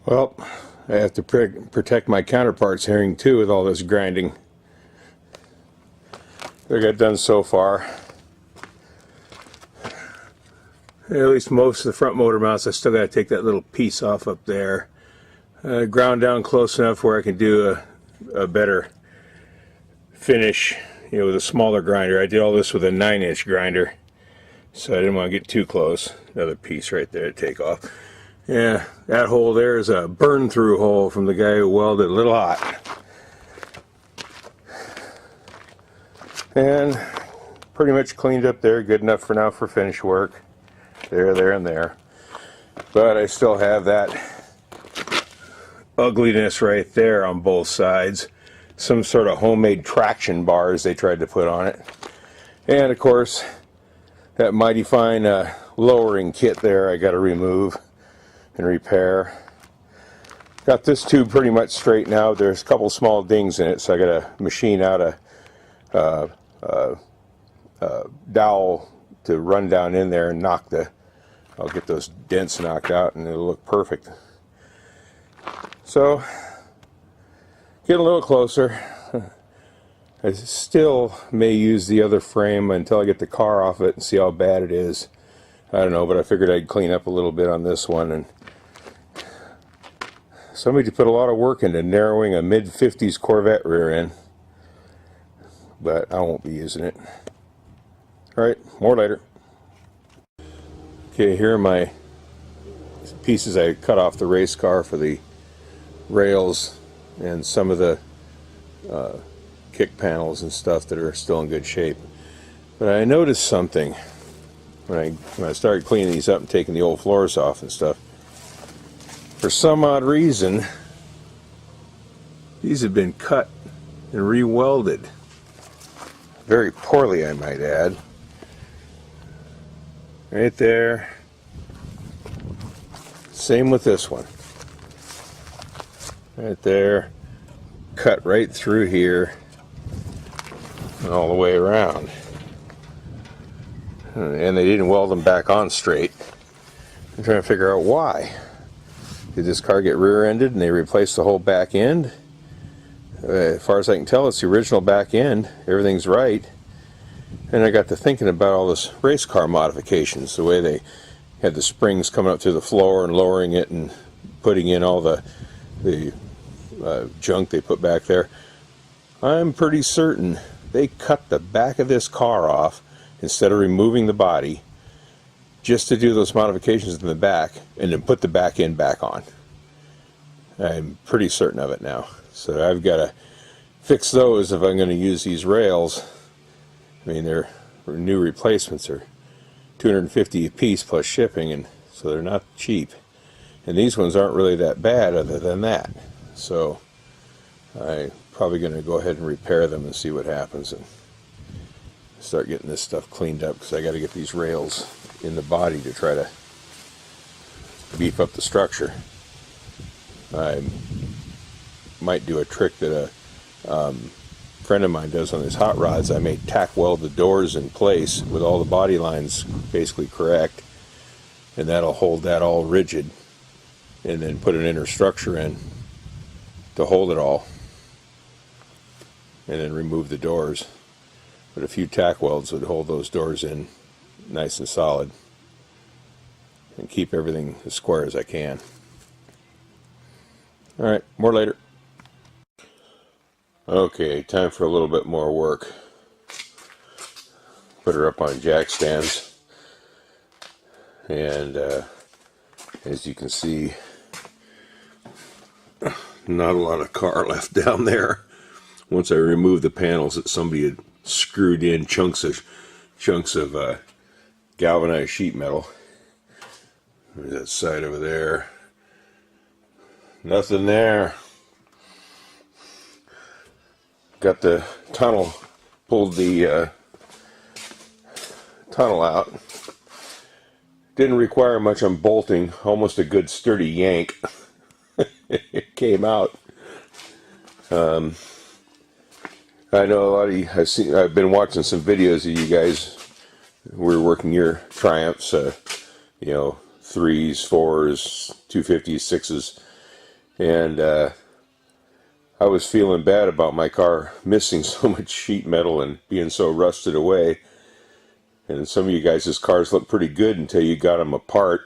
Well, I have to protect my counterpart's hearing too with all this grinding. I got done so far. At least most of the front motor mounts, I still got to take that little piece off up there. Ground down close enough where I can do a better finish, you know, with a smaller grinder. I did all this with a 9-inch grinder, so I didn't want to get too close. Another piece right there to take off. Yeah, that hole there is a burn-through hole from the guy who welded a little hot. And pretty much cleaned up there, good enough for now for finish work. There, and there. But I still have that ugliness right there on both sides. Some sort of homemade traction bars they tried to put on it. And of course, that mighty fine lowering kit there I got to remove and repair. Got this tube pretty much straight now. There's a couple small dings in it, so I got to machine out a dowel to run down in there and I'll get those dents knocked out and it'll look perfect. So, get a little closer. I still may use the other frame until I get the car off it and see how bad it is. I don't know, but I figured I'd clean up a little bit on this one. And somebody put a lot of work into narrowing a mid-50s Corvette rear end, but I won't be using it. Alright, more later. Okay, here are my pieces I cut off the race car for the rails and some of the kick panels and stuff that are still in good shape. But I noticed something when I started cleaning these up and taking the old floors off and stuff. For some odd reason, these have been cut and re-welded. Very poorly, I might add. Right there. Same with this one. Right there. Cut right through here and all the way around. And they didn't weld them back on straight. I'm trying to figure out why. Did this car get rear-ended and they replaced the whole back end? As far as I can tell, it's the original back end. Everything's right. And I got to thinking about all this race car modifications, the way they had the springs coming up through the floor and lowering it and putting in all the junk they put back there. I'm pretty certain they cut the back of this car off instead of removing the body just to do those modifications in the back and then put the back end back on. I'm pretty certain of it now. So I've got to fix those if I'm going to use these rails. I mean, they're new replacements are $250 a piece plus shipping, and so they're not cheap. And these ones aren't really that bad other than that. So I'm probably going to go ahead and repair them and see what happens and start getting this stuff cleaned up, because I got to get these rails in the body to try to beef up the structure. I might do a trick that a friend of mine does on his hot rods. I may tack weld the doors in place with all the body lines basically correct, and that'll hold that all rigid, and then put an inner structure in to hold it all, and then remove the doors. But a few tack welds would hold those doors in nice and solid and keep everything as square as I can. Alright, more later. Okay, time for a little bit more work. Put her up on jack stands, and as you can see, not a lot of car left down there. Once I removed the panels that somebody had screwed in chunks of galvanized sheet metal. There's that side over there. Nothing there. Got the tunnel, pulled the tunnel out. Didn't require much on bolting, almost a good sturdy yank. It came out. I know a lot of you, I've been watching some videos of you guys who were working your Triumphs, you know, 3s, 4s, 250s, 6s, And I was feeling bad about my car missing so much sheet metal and being so rusted away. And some of you guys' cars look pretty good until you got them apart.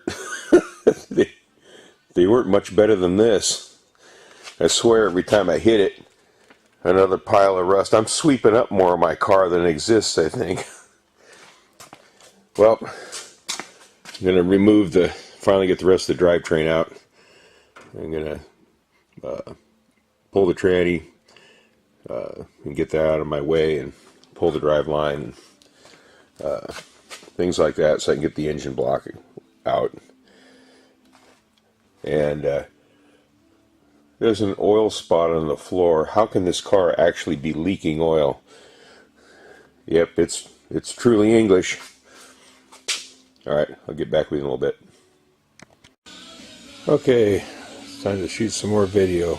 They weren't much better than this. I swear every time I hit it, another pile of rust. I'm sweeping up more of my car than exists, I think. Well, I'm going to finally get the rest of the drivetrain out. I'm going to pull the tranny and get that out of my way and pull the drive line and things like that so I can get the engine block out. And there's an oil spot on the floor. How can this car actually be leaking oil? Yep, it's truly English. Alright, I'll get back with you in a little bit. Okay, it's time to shoot some more video.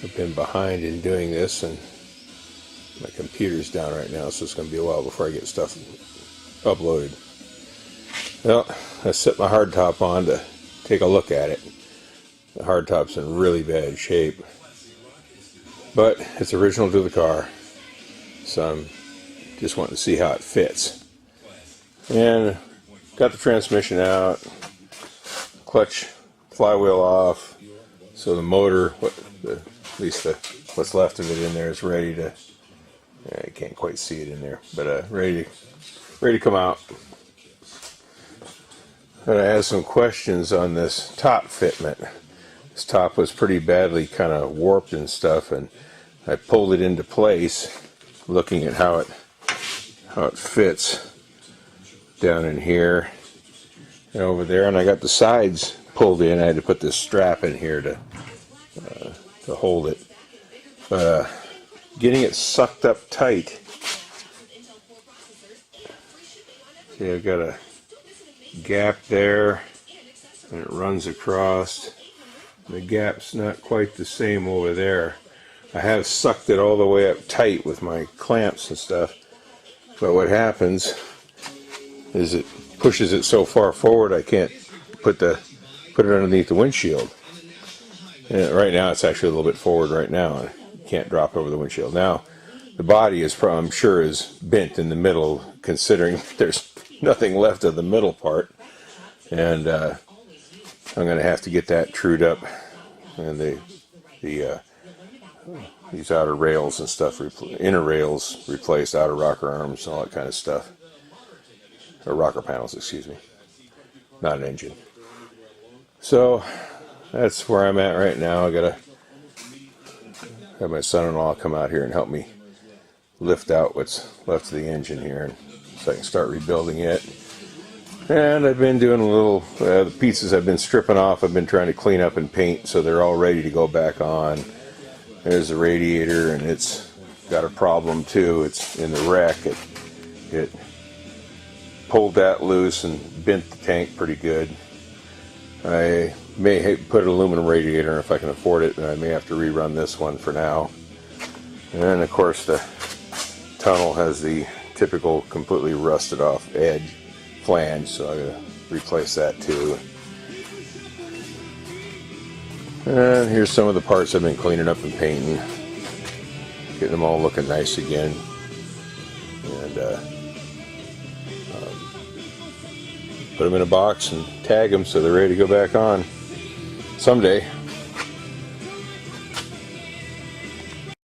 I've been behind in doing this, and my computer's down right now, so it's going to be a while before I get stuff uploaded. Well, I set my hardtop on to take a look at it. The hardtop's in really bad shape, but it's original to the car, so I'm just wanting to see how it fits. And got the transmission out, clutch, flywheel off, so the motor, at least what's left of it in there, is ready to. I can't quite see it in there, but ready to come out. And I have some questions on this top fitment. This top was pretty badly kind of warped and stuff, and I pulled it into place, looking at how it fits down in here and over there. And I got the sides pulled in. I had to put this strap in here to hold it. But getting it sucked up tight. See, I've got a gap there, and it runs across. The gap's not quite the same over there. I have sucked it all the way up tight with my clamps and stuff, but what happens is it pushes it so far forward I can't put it underneath the windshield. And right now it's actually a little bit forward right now, and it can't drop over the windshield. Now the body is, I'm sure, is bent in the middle, considering there's nothing left of the middle part, and I'm going to have to get that trued up, and these outer rails and stuff, inner rails replaced, outer rocker arms, and all that kind of stuff, or rocker panels, excuse me, not an engine. So that's where I'm at right now. I gotta have my son-in-law come out here and help me lift out what's left of the engine here, so I can start rebuilding it. And I've been doing a little, the pieces I've been stripping off, I've been trying to clean up and paint so they're all ready to go back on. There's the radiator, and it's got a problem too. It's in the wreck. It pulled that loose and bent the tank pretty good. I may put an aluminum radiator in if I can afford it, and I may have to rerun this one for now. And of course the tunnel has the typical completely rusted off edge flange, so I gotta replace that too. And here's some of the parts I've been cleaning up and painting, getting them all looking nice again, and put them in a box and tag them so they're ready to go back on someday.